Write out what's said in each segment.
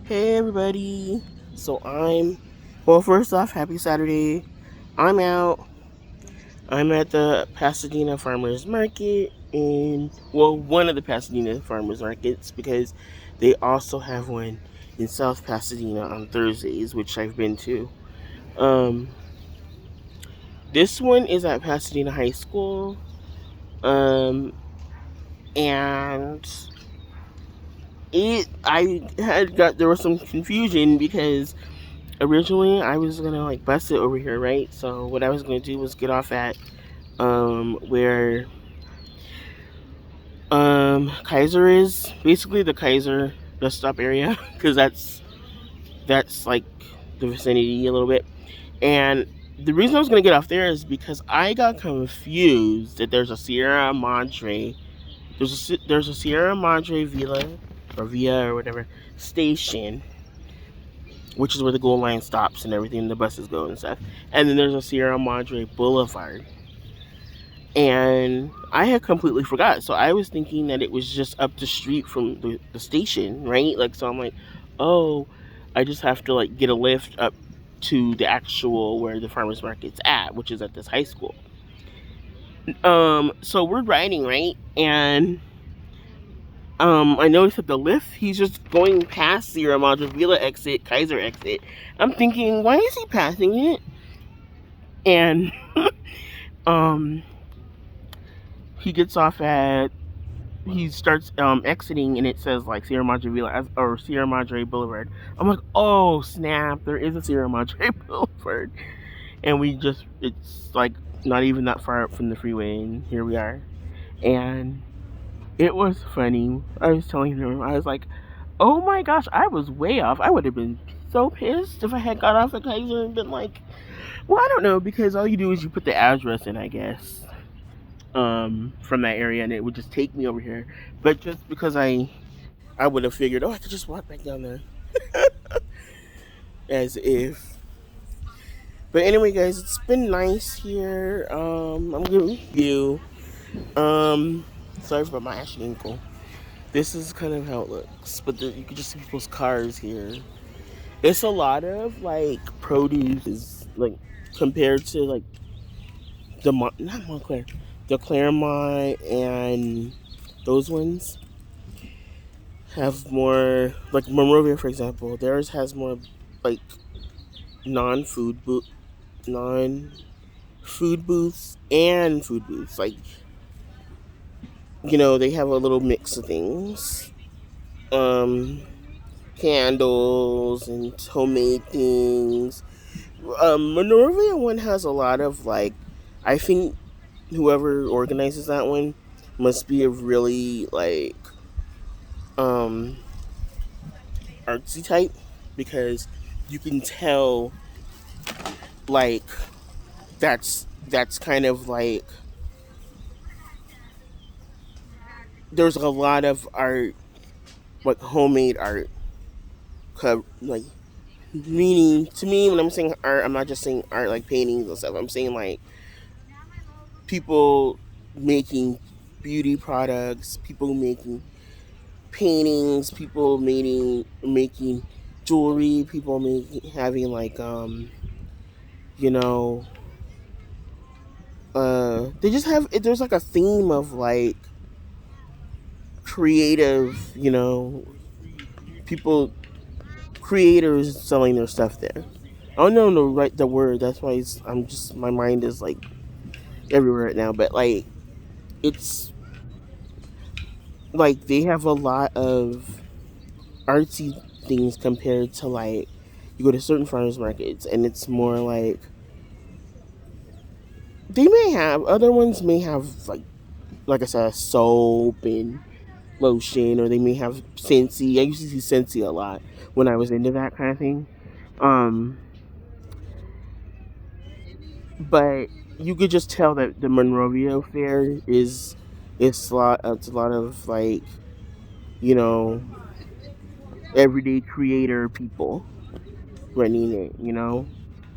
Hey everybody. So well, first off, happy Saturday. I'm out. I'm at the Pasadena Farmers Market one of the Pasadena Farmers Markets because they also have one in South Pasadena on Thursdays, which I've been to. Um this one is at Pasadena High School. Um and I had got there was some confusion because originally I was gonna like bus it over here, right? So what I was gonna do was get off at where Kaiser is, basically the Kaiser bus stop area, because that's like the vicinity a little bit. And the reason I was gonna get off there is because I got confused that there's a Sierra Madre, there's a Sierra Madre Villa or whatever station, which is where the Gold Line stops and everything, the buses go and stuff. And then there's a Sierra Madre Boulevard. And I had completely forgot. So I was thinking that it was just up the street from the station, right? Like, so I'm like, oh, I just have to like get a lift up to the actual where the farmers market's at, which is at this high school. So we're riding, right? And I noticed that the lift, he's just going past Sierra Madre Villa exit, Kaiser exit. I'm thinking, why is he passing it? And um, he gets off at, he starts exiting, and it says like Sierra Madre Villa or Sierra Madre Boulevard. I'm like, oh snap, there is a Sierra Madre Boulevard, and it's like not even that far up from the freeway, and here we are. And it was funny. I was telling him, I was like, oh my gosh, I was way off. I would have been so pissed if I had got off at Kaiser and been like, well, I don't know, because all you do is you put the address in, I guess, from that area, and it would just take me over here. But just because I would have figured, oh, I could just walk back down there, as if. But anyway, guys, it's been nice here. I'm giving you. Um, Sorry for my ashy ankle. This is kind of how it looks, but you can just see people's cars here. It's a lot of like produce, like compared to like not Montclair, the Claremont and those ones have more, like Monrovia, for example. Theirs has more like non-food bo- non-food booths and food booths. Like, they have a little mix of things. Um, Candles and homemade things. Monrovia one has a lot of like, I think whoever organizes that one must be a really like um artsy type, because you can tell like that's kind of like there's a lot of art, like homemade art, like, meaning to me when I'm saying art, I'm not just saying art like paintings and stuff. I'm saying like people making beauty products, people making paintings, people making jewelry, people making having like you know they just have there's like a theme of like creative, people, creators selling their stuff there. I don't know the word. That's why my mind is like everywhere right now. But like it's like they have a lot of artsy things compared to like you go to certain farmers markets and it's more like they may have other ones may have like I said, soap and lotion, or they may have Scentsy. I used to see Scentsy a lot when I was into that kind of thing. Um, but you could just tell that the Monrovia Fair it's a lot of like you know everyday creator people running it.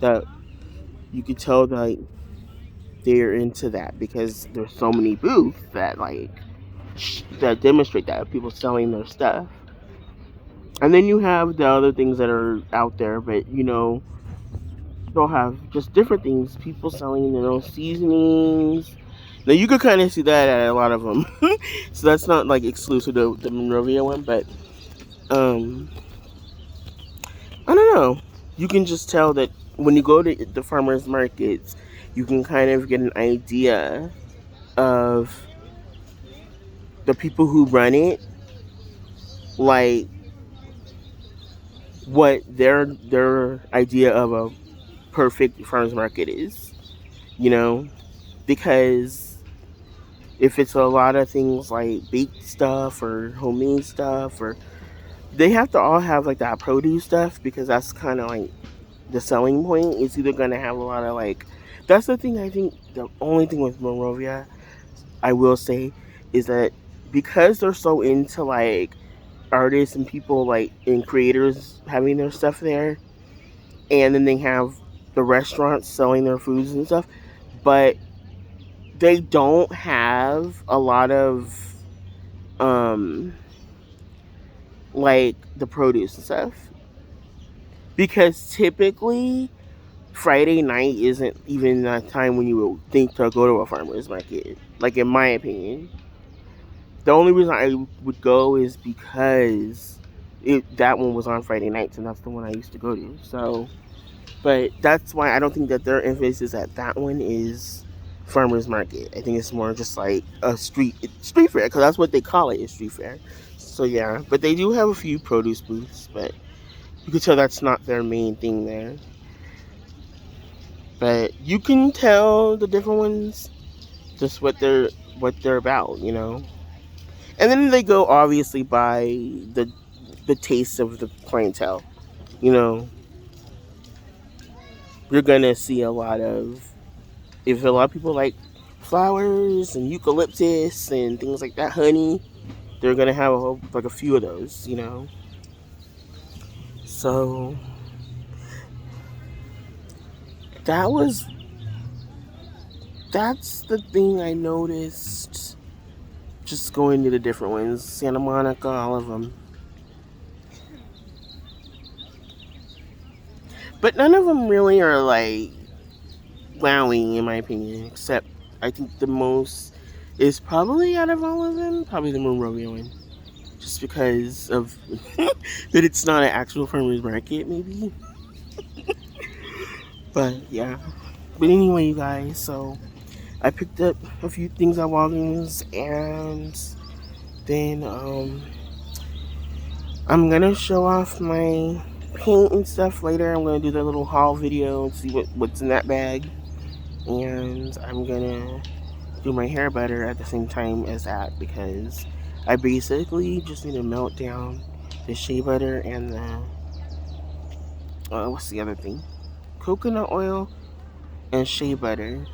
That you could tell that they're into that because there's so many booths that like that demonstrate that people selling their stuff. And then you have the other things that are out there, but they'll have just different things. People selling their own seasonings. Now you could kind of see that at a lot of them. So that's not like exclusive to the Monrovia one, but um, I don't know. You can just tell that when you go to the farmers markets, you can kind of get an idea of the people who run it, like what their idea of a perfect farmers market is. You know, because if it's a lot of things like baked stuff or homemade stuff, or they have to all have like that produce stuff, because that's kind of like the selling point. It's either going to have a lot of like, that's the thing. I think the only thing with Monrovia, I will say, is that because they're so into like artists and people like and creators having their stuff there, and then they have the restaurants selling their foods and stuff, but they don't have a lot of um like the produce and stuff, because typically Friday night isn't even a time when you would think to go to a farmer's market. Like, in my opinion, the only reason I would go is because that one was on Friday nights, and that's the one I used to go to. So, but that's why I don't think that their emphasis at that one is farmers market. I think it's more just like a street fair, because that's what they call it, is street fair. So yeah, but they do have a few produce booths, but you can tell that's not their main thing there. But you can tell the different ones just what they're about. And then they go obviously by the taste of the clientele. You know, you're gonna see a lot of, if a lot of people like flowers and eucalyptus and things like that, honey, they're gonna have like a few of those. So that was that's the thing I noticed just going to the different ones, Santa Monica, all of them. But none of them really are like wowing in my opinion, except I think the most is probably out of all of them, probably the Monrovia one. Just because of that it's not an actual farmer's market, maybe. But yeah. But anyway, you guys, so I picked up a few things at Walgreens, and then I'm gonna show off my paint and stuff later. I'm gonna do the little haul video and see what's in that bag. And I'm gonna do my hair butter at the same time as that, because I basically just need to melt down the shea butter and the what's the other thing? Coconut oil and shea butter.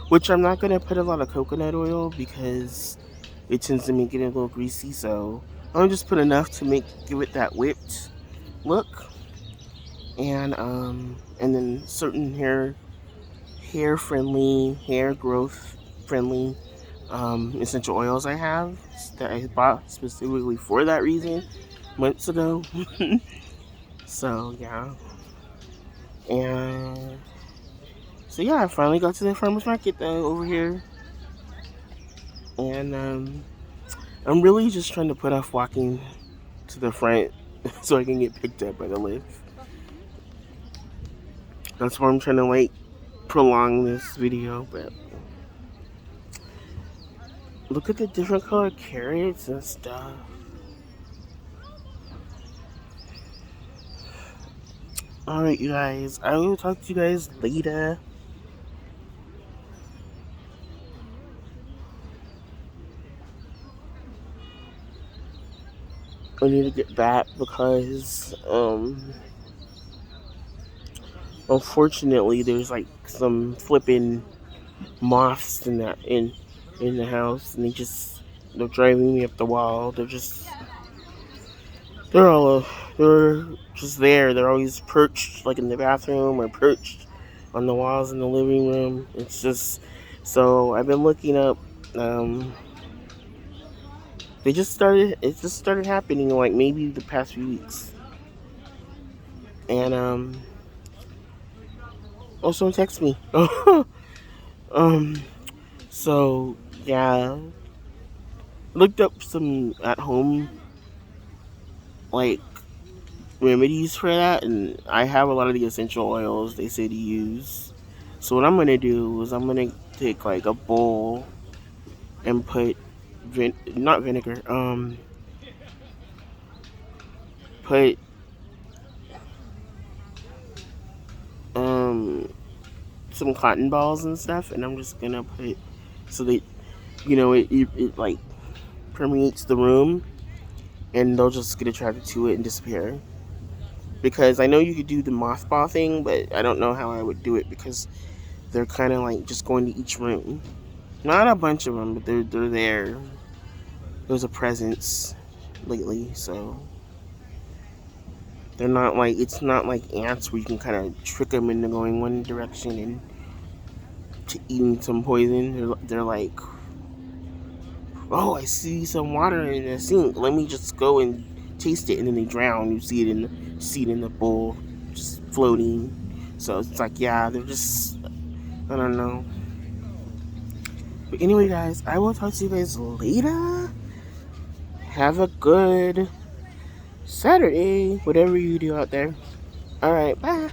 Which I'm not gonna put a lot of coconut oil because it tends to make it a little greasy, so I'll just put enough to give it that whipped look. And then certain hair friendly, hair growth friendly essential oils I have that I bought specifically for that reason months ago. So yeah, and so yeah, I finally got to the farmers market though over here, and I'm really just trying to put off walking to the front so I can get picked up by the lift. That's why I'm trying to like prolong this video, but look at the different colored carrots and stuff. Alright, you guys, I will talk to you guys later. I need to get back because unfortunately there's like some flipping moths in the house, and they're driving me up the wall. They're all they're just there. They're always perched like in the bathroom or perched on the walls in the living room. It's just, so I've been looking up It just started happening like maybe the past few weeks. And also text me. um, so yeah, looked up some at home like remedies for that, and I have a lot of the essential oils they say to use. So what I'm gonna do is I'm gonna take like a bowl and put not vinegar, put um some cotton balls and stuff, and I'm just gonna put so that it like permeates the room, and they'll just get attracted to it and disappear. Because I know you could do the mothball thing, but I don't know how I would do it because they're kind of like just going to each room. Not a bunch of them, but they're there. There's a presence lately, so they're not like it's not like ants where you can kind of trick them into going one direction and to eating some poison. They're like, oh, I see some water in the sink. Let me just go and taste it, and then they drown. You see it in the bowl, just floating. So it's like, yeah, they're just, I don't know. But anyway, guys, I will talk to you guys later. Have a good Saturday, whatever you do out there. All right, bye.